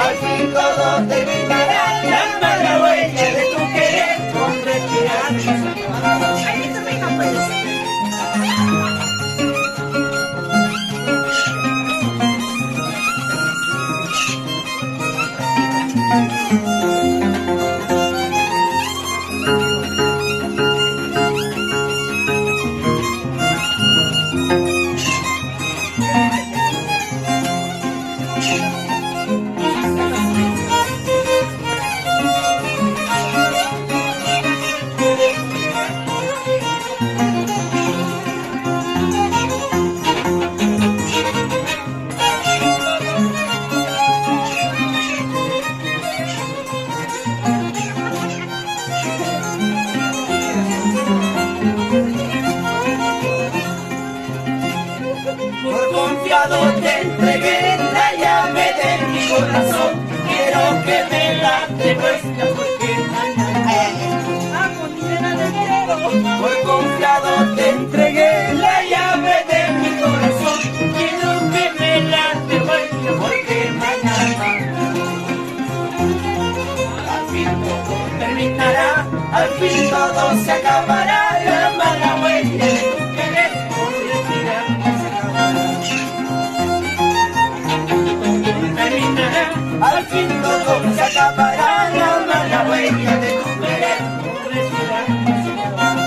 al fin todo terminará. La mala huella de tu querer con respirar se acabará. Ahí está mi campo. Por confiado te entregué la llave de mi corazón. Quiero que me la devuelvas porque por confiado te entregué la llave de mi corazón. Quiero que me la devuelvas porque mañana al fin todo terminará, al fin todo se acabará. La mala huella de tu querer por respirar se acabará. Terminará, al fin todo se acabará. La mala huella de tu querer por respirar se acabará.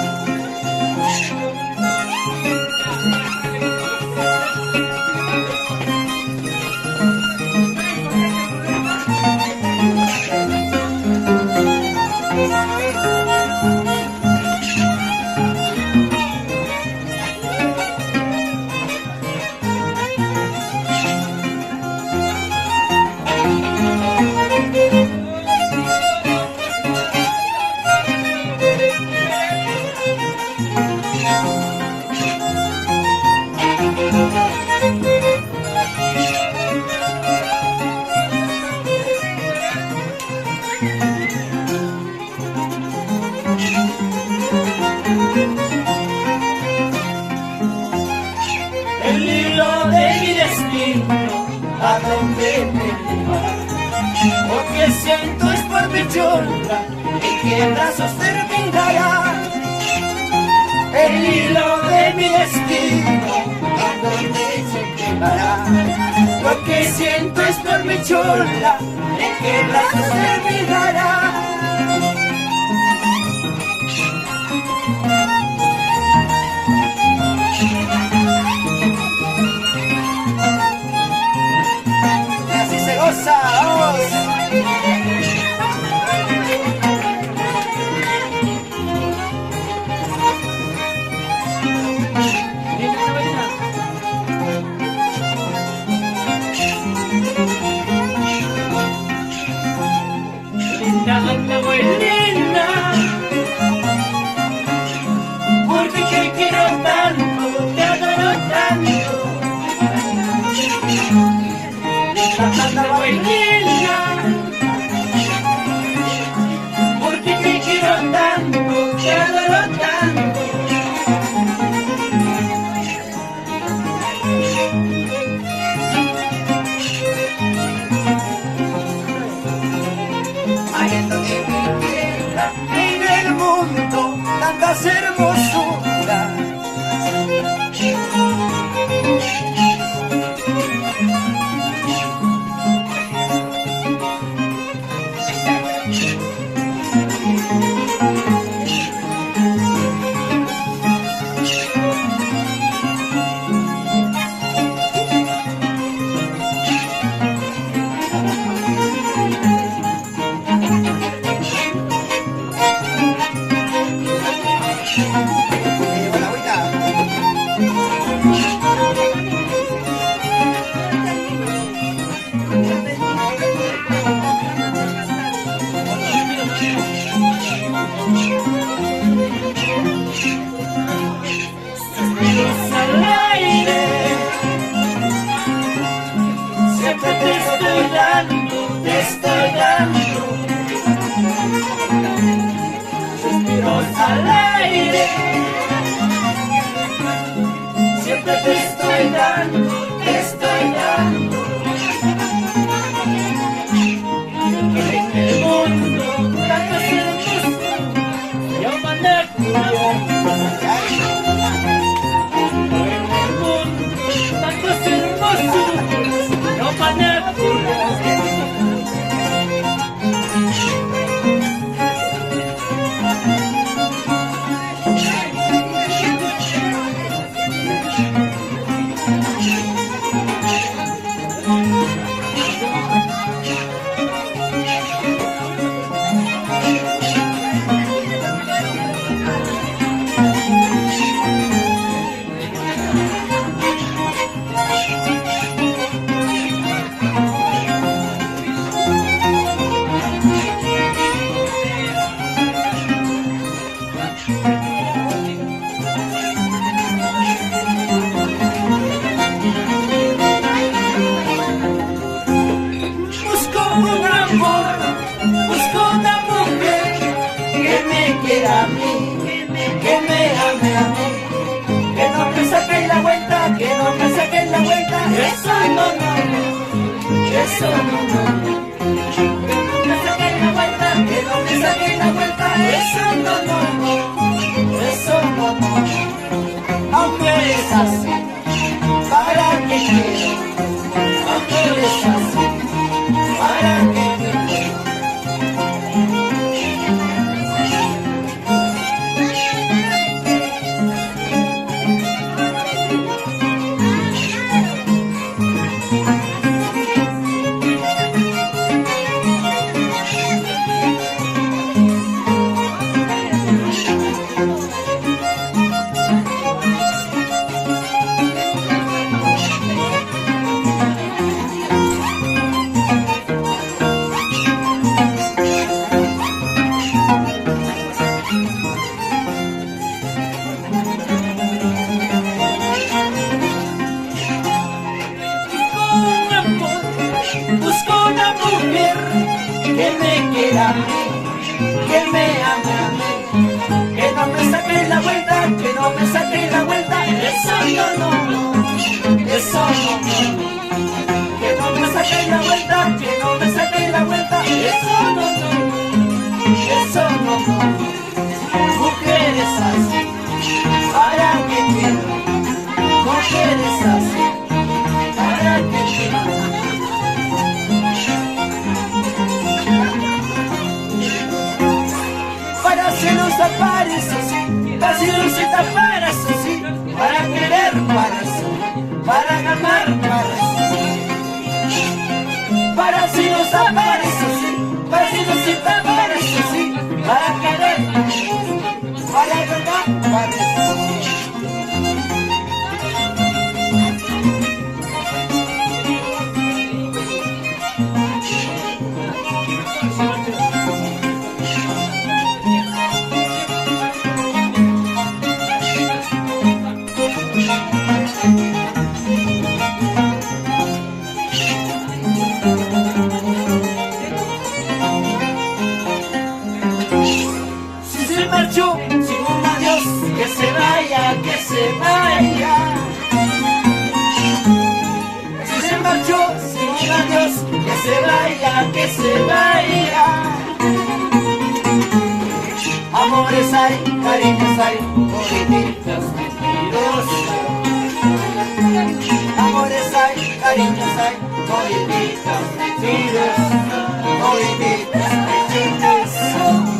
El hilo de mi destino, ¿a dónde me llevará? Lo que siento es por mi chorra, ¿en qué brazos terminará? El hilo de mi destino, ¿a dónde se llevará? Lo que siento es por mi chorra, ¿en qué brazos terminará? Así se goza, vamos. Linda, anda muy linda, porque te quiero tanto, te adoro tanto. Anda muy linda, porque te quiero tanto, te adoro tanto. Habiendo en mi tierra, en el mundo, tantas hermosuras. te estoy dando suspiros al aire. Siempre te estoy dando, te estoy dando. no van a mí, que me ame a mí, que no me saquen la vuelta, que no me saquen la vuelta, eso no, eso no. Que no me saquen la vuelta, que no me saquen la vuelta, eso no, eso no. Aunque es así, ¿para qué quiero? Aunque es así, ¿para qué quiero? Que me quiera a mí, que me ame a mí, que no me saque la vuelta, que no me saque la vuelta, eso no, eso no, que no me saque la vuelta, que no me saque la vuelta, eso no, eso no, mujeres así, ¿para qué quiero? Mujeres así, ¿para qué quiero? Para hacernos tapar eso sí, para hacernos tapar eso sí, para querer para eso, para ganar para eso, para hacernos tapar eso sí, para hacernos tapar eso sí, para querer para ganar para eso. Marchó sin un adiós, que se vaya, que se vaya. Si se marchó sin un adiós, que se vaya, que se vaya. Amores hay, cariños hay, políticas mentirosas. Amores hay, cariños hay, políticas mentirosas, políticas mentirosas.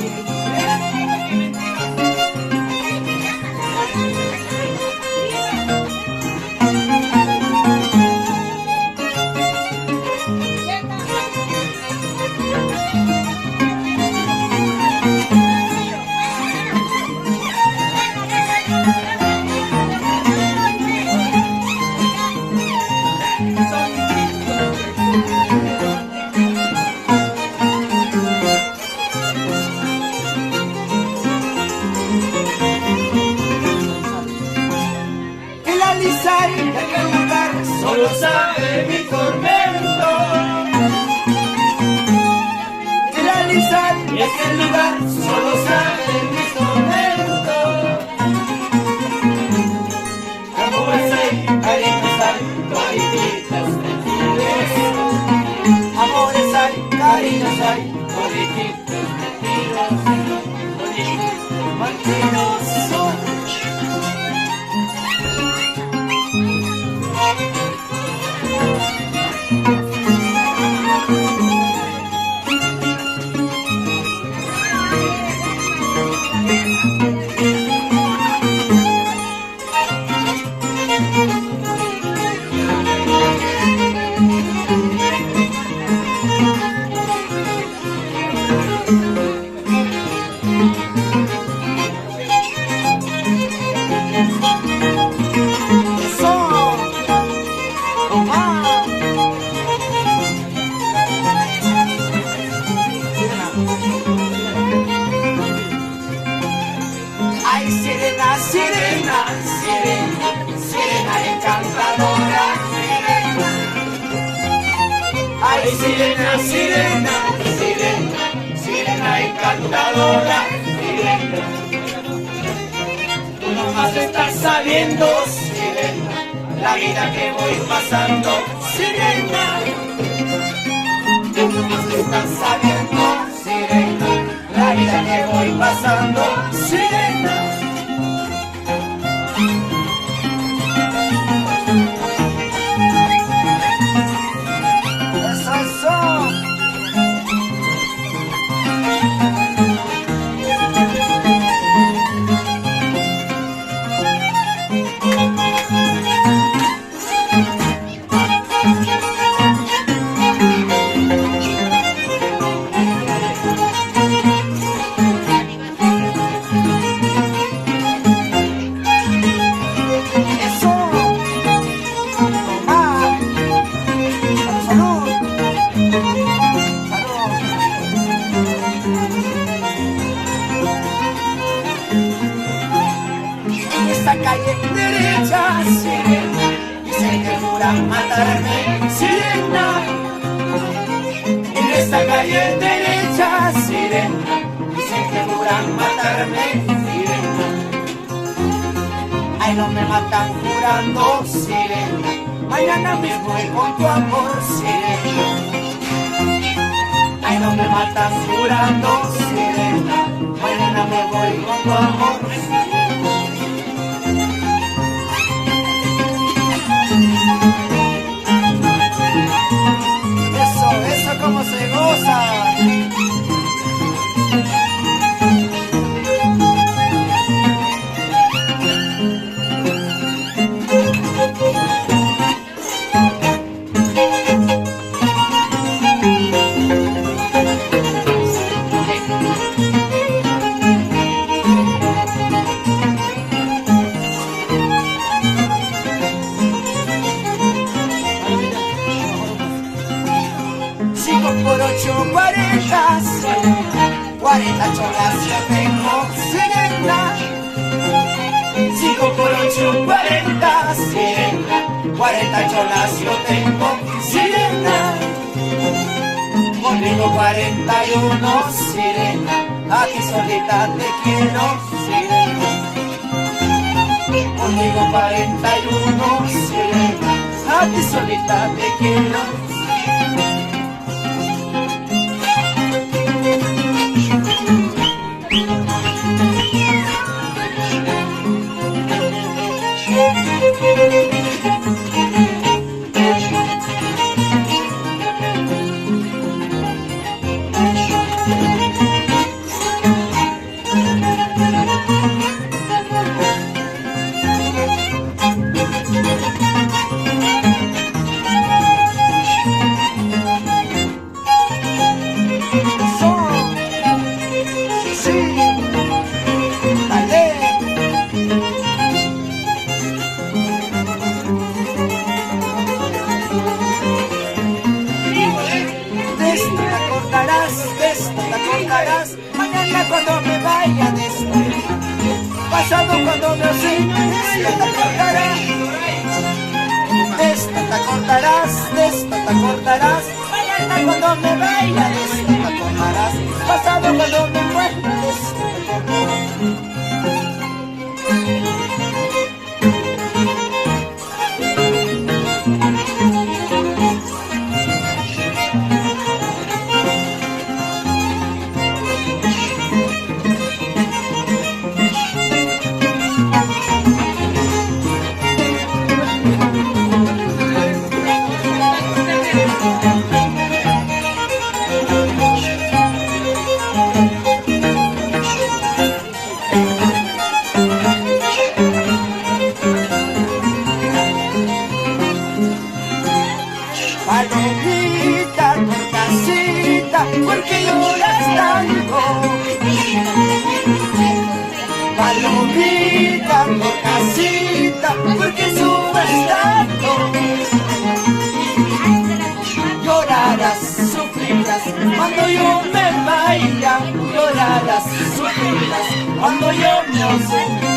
Ay, sirena, sirena, sirena, sirena encantadora, sirena. Tú nomás estás sabiendo, sirena, la vida que voy pasando, sirena. Tú nomás estás sabiendo, sirena, la vida que voy pasando, sirena. Calle derecha, sirena, dicen que juran matarme, sirena. En esta calle derecha, sirena, dicen que juran matarme, sirena. Ay, no me matan jurando, sirena, mañana mismo voy con tu amor, sirena. Ay, no me matan jurando, sirena, mañana me voy con tu amor, sirena. Eso como se goza. Por 8, 40, 40 cholas yo tengo, sirena. 5 por 8, 40, sirena. 40 cholas yo tengo, sirena. Conmigo 41, sirena. A ti solita te quiero, sirena. Conmigo 41, sirena. A ti solita te quiero, sirena. Mañana cuando me vaya de esto, pasado cuando me ausente, esto te acordarás. De esto te acordarás, de esto te acordarás. Mañana cuando me vaya de esto te acordarás. Pasado cuando me muera de esto te acordarás. Palomita, torcasita, porque lloras tanto. Palomita, torcasita, porque subes tanto. Llorarás, sufrirás, cuando yo me vaya. Llorarás, sufrirás, cuando yo me ausente.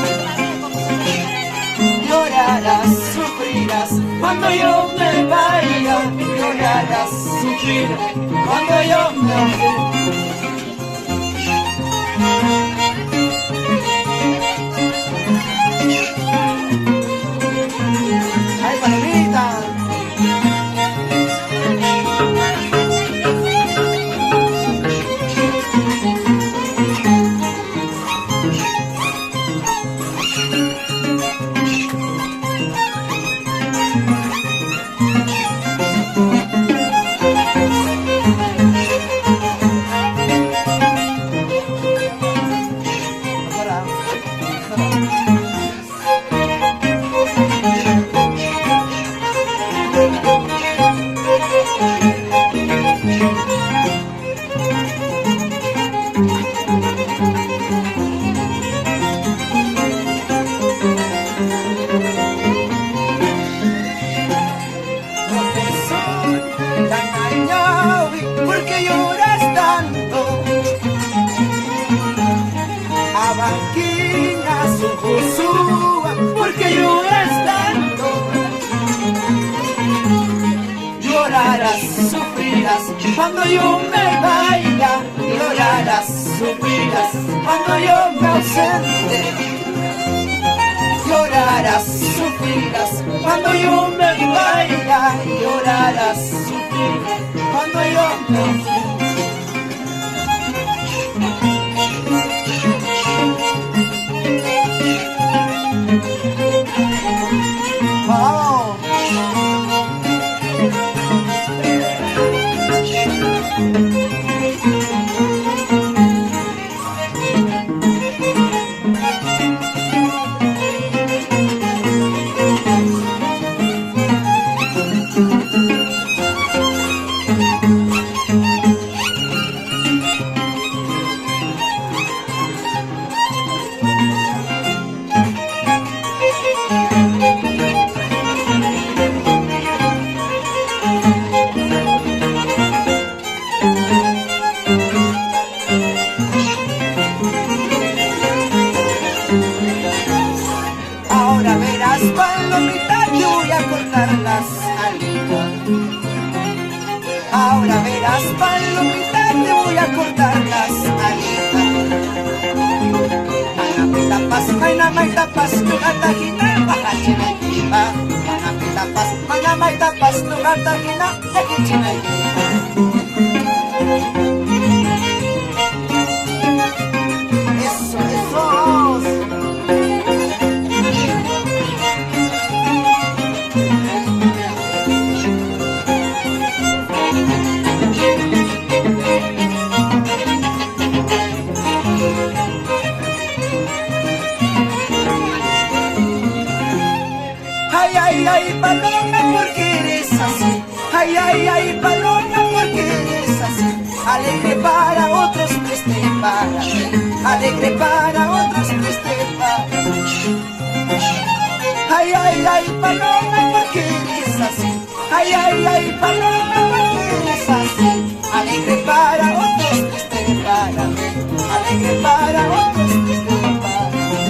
Llorarás, sufrirás, cuando yo me vaya. Llorarás, sufrirás. sufrir cuando yo me ausente. ¡Ay, palomita! Porque lloras tanto, Abanquina, Sucusúa, porque lloras tanto. Llorarás, sufrirás cuando yo me vaya. Llorarás, sufrirás cuando yo me ausente. Llorarás, sufrirás cuando yo me vaya. Llorarás, sufrirás cuando yo me ausente. Vamos. Ahora verás, palomita, te voy a cortar las alitas. Ahora verás, palomita, te voy a cortar las alitas. Manamay tapas, tu gatagina, bajachina y va. Manamay tapas, tu gatagina, bajachina y eso, eso. Ay, ay, ay, paloma, porque eres así. Ay, ay, ay, paloma, porque eres así. Alegre para otros, triste para ti. Alegre para otros, triste para ti. Ay, ay, ay, paloma, porque eres así. Ay, ay, ay, paloma, porque eres así. Alegre para otros, triste para ti. Alegre para otros, triste para ti.